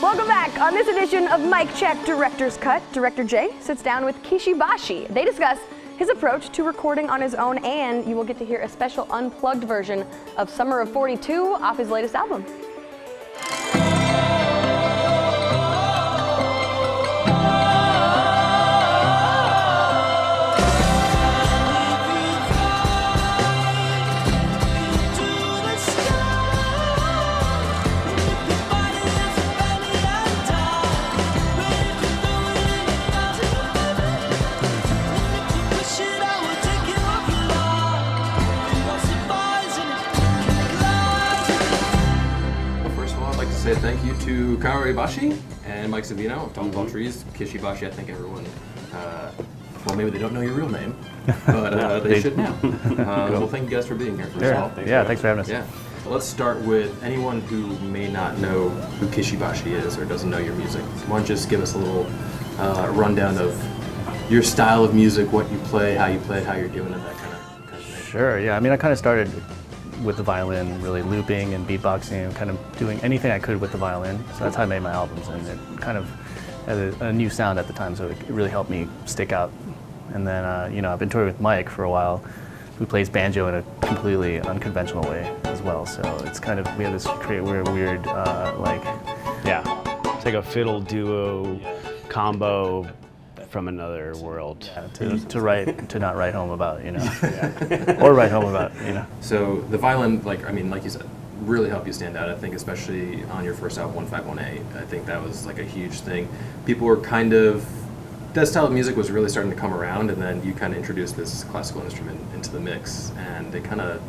Welcome back. On this edition of Mic Check Director's Cut, Director Jay sits down with Kishi Bashi. They discuss his approach to recording on his own, and you will get to hear a special unplugged version of Summer of 42 off his latest album. Thank you to Kishi Bashi and Mike Savino of Tall Trees. Kishi Bashi, I think everyone, well, maybe they don't know your real name, but they should now. Well, thank you guys for being here. Sure. Thanks for having us. Yeah. So let's start with anyone who may not know who Kishi Bashi is or doesn't know your music. Why don't you just give us a little rundown of your style of music, what you play, how you're doing it, that kind of thing. Sure, yeah. I mean, I kind of started with the violin, really looping and beatboxing, kind of doing anything I could with the violin. So that's how I made my albums, and it kind of had a new sound at the time, so it really helped me stick out. And then, you know, I've been touring with Mike for a while, who plays banjo in a completely unconventional way as well. So it's kind of, we have this weird, like... Yeah, it's like a fiddle duo combo from another world. Yeah, to not write home about, you know, or write home about, you know. So the violin, like you said, really helped you stand out. I think especially on your first album, 151A, I think that was like a huge thing. People were kind of, that style of music was really starting to come around, and then you kind of introduced this classical instrument into the mix, and they kind of,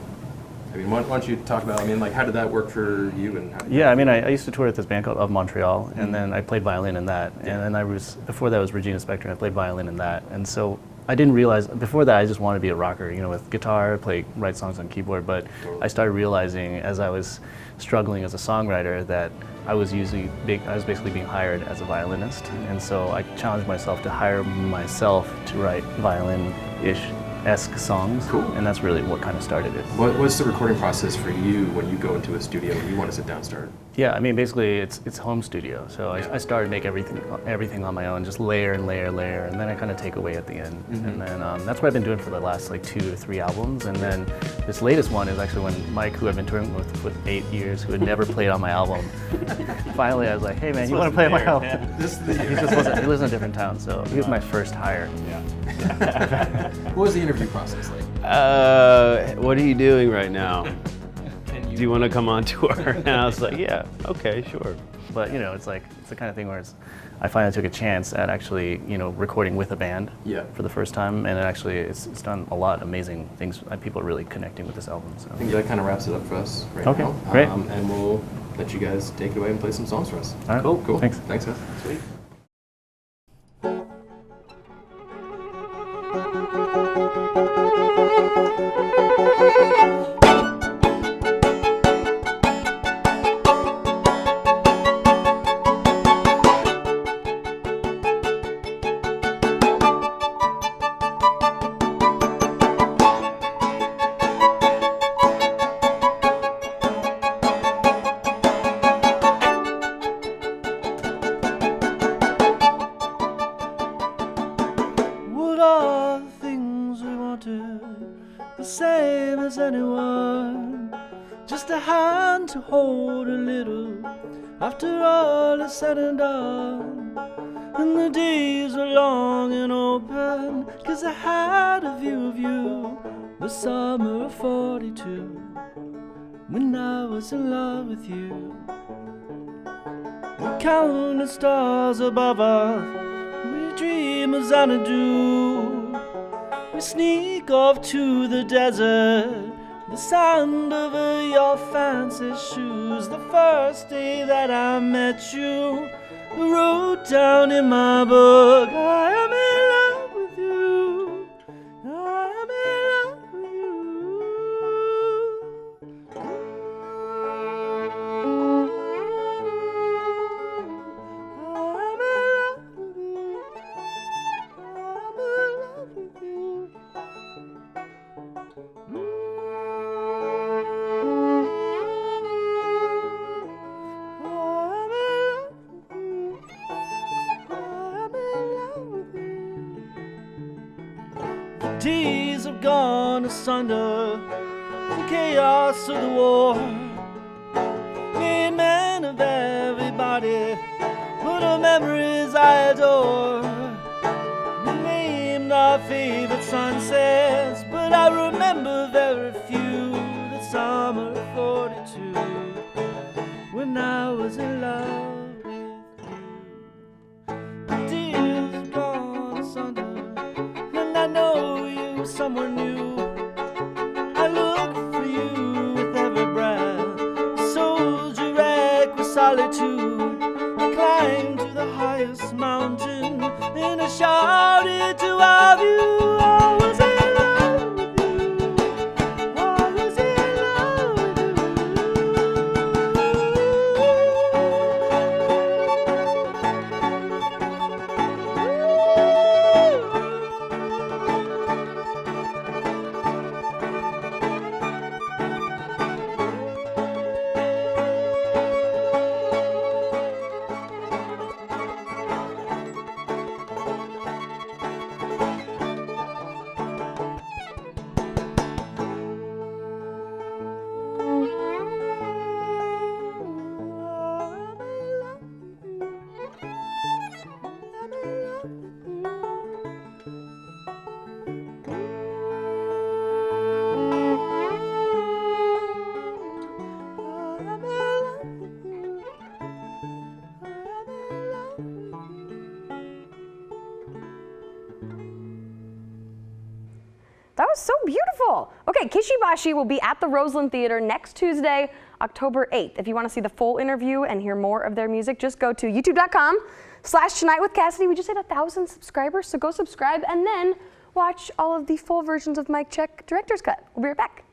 I mean, why don't you talk about, I mean, like, how did that work for you? And yeah, I mean, I used to tour with this band called Of Montreal, and then I played violin in that. And then before that was Regina Spektor, and I played violin in that. And so I didn't realize, before that I just wanted to be a rocker, you know, with guitar, write songs on keyboard, but I started realizing as I was struggling as a songwriter that I was basically being hired as a violinist. And so I challenged myself to hire myself to write violin-ish-esque songs, cool. And that's really what kind of started it. What's the recording process for you when you go into a studio and you want to sit down and start? Yeah, I mean, basically it's home studio. So I started to make everything on my own, just layer and layer, and then I kind of take away at the end. And then that's what I've been doing for the last like 2 to 3 albums. And then this latest one is actually when Mike, who I've been touring with for 8 years, who had never played on my album, finally I was like, hey man, you want to play on my album? Yeah. He lives in a different town, so he was my first hire. Yeah. What was the interview process like? What are you doing right now? Do you want to come on tour? And I was like, yeah, okay, sure. But you know, it's the kind of thing where I finally took a chance at actually, you know, recording with a band for the first time, and it's done a lot of amazing things. People are really connecting with this album. So I think that kind of wraps it up for us right now. Okay, great. And we'll let you guys take it away and play some songs for us. All right. Cool. Thanks. Thanks, guys. Sweet. The same as anyone, just a hand to hold a little, after all is said and done. And the days are long and open, 'cause I had a view of you, the summer of 42, when I was in love with you. We count the stars above us, we dream of Xanadu. We sneak off to the desert, the sound of your fancy shoes. The first day that I met you, I wrote down in my book, I am in love with you, I am in love with you. I am in love with you, I am in love with you. Days have gone asunder, the chaos of the war made men of everybody, but our memories I adore. We named our favorite sunsets, but I remember very few. The summer of 42, when I was in love with you. Days have gone asunder, and I know you somewhere new. I look for you with every breath. Soldier wreck with solitude. I climbed to the highest mountain and I shouted to have you. I was in love with you. I was in love That was so beautiful. Okay, Kishi Bashi will be at the Roseland Theater next Tuesday, October 8th. If you want to see the full interview and hear more of their music, just go to youtube.com/Tonight With Cassidy. We just hit 1,000 subscribers, so go subscribe and then watch all of the full versions of Mic Check Director's Cut. We'll be right back.